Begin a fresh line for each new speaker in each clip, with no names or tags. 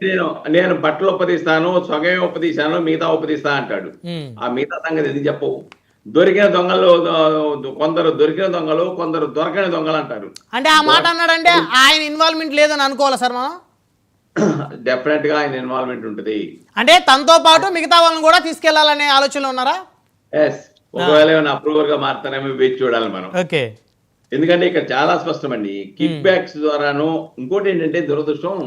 నేను నేను బట్టలు ఉపదిస్తాను, సొగమే ఉపదిస్తాను, మిగతా ఉపదిస్తా అంటాడు.
ఉమ్.
ఆ మిగతా సంగతి ఎందుకు చెప్పవు? దొరికిన దొంగలు కొందరు దొరికిన దొంగలు, కొందరు దొరకని దొంగలు అంటారు.
అంటే ఆ మాట అన్నాడంటే ఆయన ఇన్వాల్వ్మెంట్ లేదని అనుకోవాలా సార్ మనం?
డెఫినెట్ గా ఆయన ఇన్వాల్వ్మెంట్ ఉంటుంది.
అంటే తనతో పాటు మిగతా వాళ్ళని కూడా తీసుకెళ్లాలనే ఆలోచనలో ఉన్నారా?
ఎస్, ఒకవేళ ఏమైనా అప్రూవర్ గా మారుతారేమో వేచి చూడాలి మనం.
ఓకే.
ఎందుకంటే ఇక్కడ చాలా స్పష్టమండి, కిక్ బ్యాక్స్ ద్వారాను. ఇంకోటి ఏంటంటే దురదృష్టం,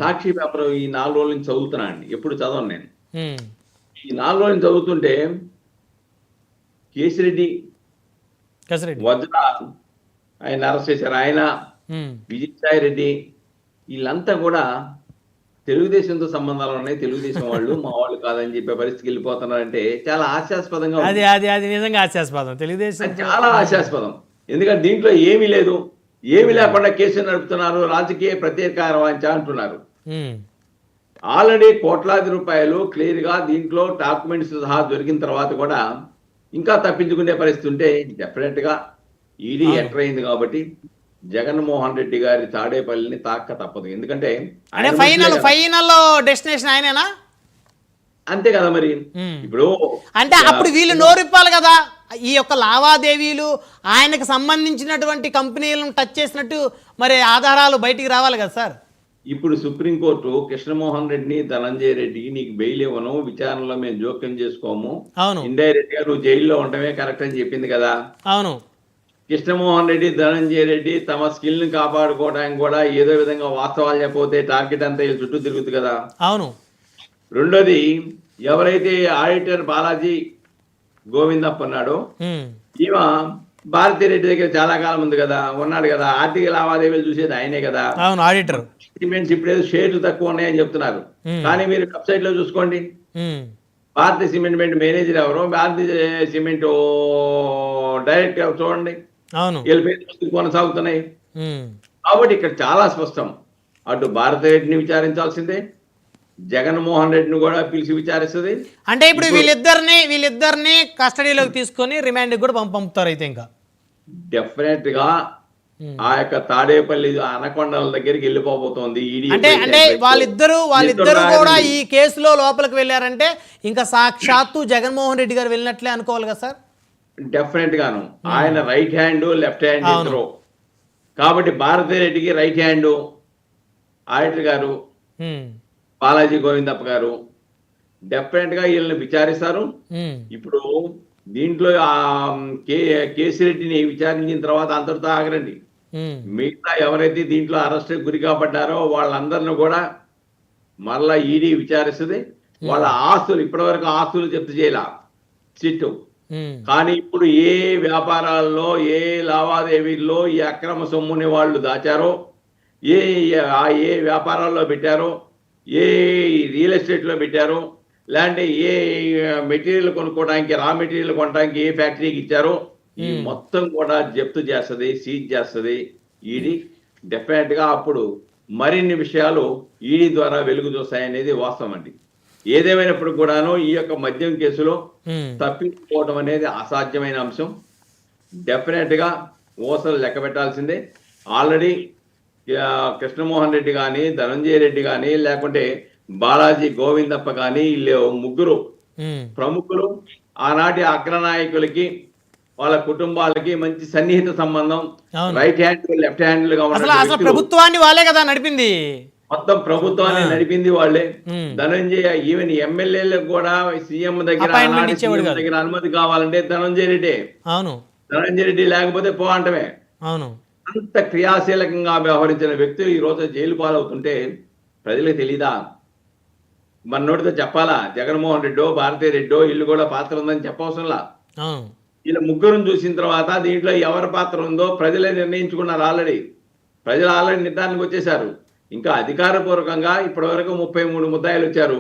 సాక్షి పేపర్ ఈ 4 రోజుల నుంచి చదువుతున్నా అండి, ఎప్పుడు చదవను నేను. ఈ 4 రోజుల నుంచి చదువుతుంటే కేసిరెడ్డి,
కసిరెడ్డి,
వజ్ర ఆయన అరెస్ట్ చేశారు, ఆయన విజయసాయి రెడ్డి, వీళ్ళంతా కూడా తెలుగుదేశంతో సంబంధాలు ఉన్నాయి, తెలుగుదేశం వాళ్ళు మా వాళ్ళు కాదని చెప్పే పరిస్థితికి వెళ్ళిపోతున్నారంటే చాలా హాస్యాస్పదంగా ఉంది.
అది అది అది నిజంగా హాస్యాస్పదం. తెలుగుదేశం
అది చాలా హాస్యాస్పదం. ఎందుకంటే దీంట్లో ఏమీ లేదు, ఏమీ లేకుండా కేసులు నడుపుతున్నారు, రాజకీయ ప్రత్యేక వాంఛ అంటున్నారు. ఆల్రెడీ కోట్లాది రూపాయలు క్లియర్ గా దీంట్లో డాక్యుమెంట్స్ సహా దొరికిన తర్వాత కూడా ఇంకా తప్పించుకునే పరిస్థితి ఉంటే డెఫినెట్ గా ఈడీ ఎంటర్ అయింది కాబట్టి జగన్మోహన్ రెడ్డి గారి తాడేపల్లిని తాక్క తప్పదు. ఎందుకంటే
ఫైనల్ డెస్టినేషన్ ఆయనేనా?
అంతే కదా మరి. ఇప్పుడు
అంటే అప్పుడు వీళ్ళు నోరిప్పాలి కదా, ఈ యొక్క లావాదేవీలు ఆయనకు సంబంధించినటువంటి కంపెనీలను టచ్ చేసినట్టు మరి ఆధారాలు బయటికి రావాలి కదా సార్.
ఇప్పుడు సుప్రీంకోర్టు కృష్ణమోహన్ రెడ్డిని, ధనంజయ రెడ్డికి నీకు బెయిల్ ఇవ్వను, విచారణలో మేము జోక్యం చేసుకోము,
అవును,
ఇండైరెక్ట్ గా నువ్వు జైల్లో ఉండటమే కరెక్ట్ అని చెప్పింది కదా.
అవును.
కృష్ణమోహన్ రెడ్డి, ధనంజయ రెడ్డి తమ స్కిల్ ని కాపాడుకోవడానికి కూడా ఏదో విధంగా వాస్తవాలు చెప్పకపోతే టార్గెట్ అంతా వీళ్ళు చుట్టూ తిరుగుతుంది కదా.
అవును.
రెండోది, ఎవరైతే ఆడిటర్ బాలాజీ గోవిందప్ప ఉన్నాడో ఈమె భారతిరెడ్డి దగ్గర చాలా కాలం ఉంది కదా, ఉన్నాడు కదా, ఆర్థిక లావాదేవీలు చూసేది ఆయనే కదా.
అవును, ఆడిటర్.
సిమెంట్స్ ఇప్పుడు ఏదో షేర్లు తక్కువ ఉన్నాయని చెప్తున్నారు, కానీ మీరు వెబ్సైట్ లో చూసుకోండి, భారతీయ సిమెంట్ మేనేజర్ ఎవరు, భారతీయ సిమెంట్ డైరెక్టర్ ఎవరు చూడండి, వీళ్ళ పేరు కొనసాగుతున్నాయి. కాబట్టి ఇక్కడ చాలా స్పష్టం, అటు భారతిరెడ్డిని విచారించాల్సిందే, జగన్మోహన్ రెడ్డిని కూడా పిలిచి విచారిస్తుంది.
అంటే ఇప్పుడు వీళ్ళిద్దరిని కస్టడీలోకి తీసుకొని రిమాండ్ కూడా పంపుతారు అయితే ఇంకా
డెఫినెట్ గా ఆ యొక్క తాడేపల్లి అనకొండల దగ్గరికి వెళ్ళిపోబోతోంది ఈడీ.
అంటే వాళ్ళిద్దరు కూడా ఈ కేసులో లోపలికి వెళ్ళారంటే ఇంకా సాక్షాత్తు జగన్మోహన్ రెడ్డి గారు వెళ్ళినట్లే అనుకోవాలి కదా సార్.
డెఫినెట్ గాను ఆయన రైట్ హ్యాండ్, లెఫ్ట్ హ్యాండ్ ఇద్దరు కాబట్టి భారతిరెడ్డికి రైట్ హ్యాండ్ ఆడిటర్ గారు బాలాజీ గోవిందప్ప గారు డెఫినెట్ గా వీళ్ళని విచారిస్తారు. ఇప్పుడు దీంట్లో కేసిరెడ్డిని విచారించిన తర్వాత అంతటితో ఆగరండి, మిగతా ఎవరైతే దీంట్లో అరెస్ట్ గురి కాబడ్డారో వాళ్ళందరిని కూడా మరలా ఈడీ విచారిస్తుంది. వాళ్ళ ఆస్తులు, ఇప్పటివరకు ఆస్తులు జప్తు చేయాల సిట్టు, కానీ ఇప్పుడు ఏ వ్యాపారాల్లో, ఏ లావాదేవీల్లో ఈ అక్రమ సొమ్ముని వాళ్ళు దాచారో, ఏ వ్యాపారాల్లో పెట్టారో, ఏ రియల్ ఎస్టేట్ లో పెట్టారో, లేదంటే ఏ మెటీరియల్ కొనుక్కోవడానికి, రా మెటీరియల్ కొనడానికి ఏ ఫ్యాక్టరీకి ఇచ్చారో ఈ మొత్తం కూడా జప్తు చేస్తుంది, సీజ్ చేస్తుంది ఈడీ. డెఫినెట్ గా అప్పుడు మరిన్ని విషయాలు ఈడీ ద్వారా వెలుగు చూస్తాయనేది వాస్తవం అండి. ఏదేమైనప్పుడు కూడాను ఈ యొక్క మద్యం కేసులో తప్పించుకోవడం అనేది అసాధ్యమైన అంశం. డెఫినెట్ గా ఓసలు లెక్క పెట్టాల్సిందే. ఆల్రెడీ కృష్ణమోహన్ రెడ్డి కానీ, ధనంజయ రెడ్డి కానీ, లేకుంటే బాలాజీ గోవిందప్ప కానీ, వీళ్ళు ముగ్గురు ప్రముఖులు ఆనాటి అగ్రనాయకులకి, వాళ్ళ కుటుంబాలకి మంచి సన్నిహిత సంబంధం, రైట్ హ్యాండ్, లెఫ్ట్ హ్యాండ్ గా ఉన్న
ప్రభుత్వాన్ని వాళ్ళే కదా నడిపింది,
మొత్తం ప్రభుత్వాన్ని నడిపింది వాళ్ళే. ధనంజయ ఈవెన్ ఎమ్మెల్యేలకు కూడా సీఎం దగ్గర అనుమతి కావాలంటే ధనంజయ రెడ్డి. ధనంజయ రెడ్డి లేకపోతే పో అంటమే. అంత క్రియాశీలకంగా వ్యవహరించిన వ్యక్తులు ఈ రోజు జైలు పాలవుతుంటే ప్రజలకు తెలీదా? మన నోటితో చెప్పాలా? జగన్మోహన్ రెడ్డో, భారతీయ రెడ్డో ఇల్లు కూడా పాత్ర ఉందని చెప్పవసరంలా. వీళ్ళ ముగ్గురుని చూసిన తర్వాత దీంట్లో ఎవరి పాత్ర ఉందో ప్రజలే నిర్ణయించుకున్నారు. ప్రజలు ఆల్రెడీ నిర్ధారణకు వచ్చేసారు. ఇంకా అధికారపూర్వకంగా ఇప్పటి వరకు 33 ముద్దాయిలు వచ్చారు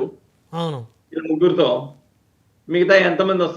వీళ్ళ ముగ్గురుతో. మిగతా ఎంతమంది వస్తారు?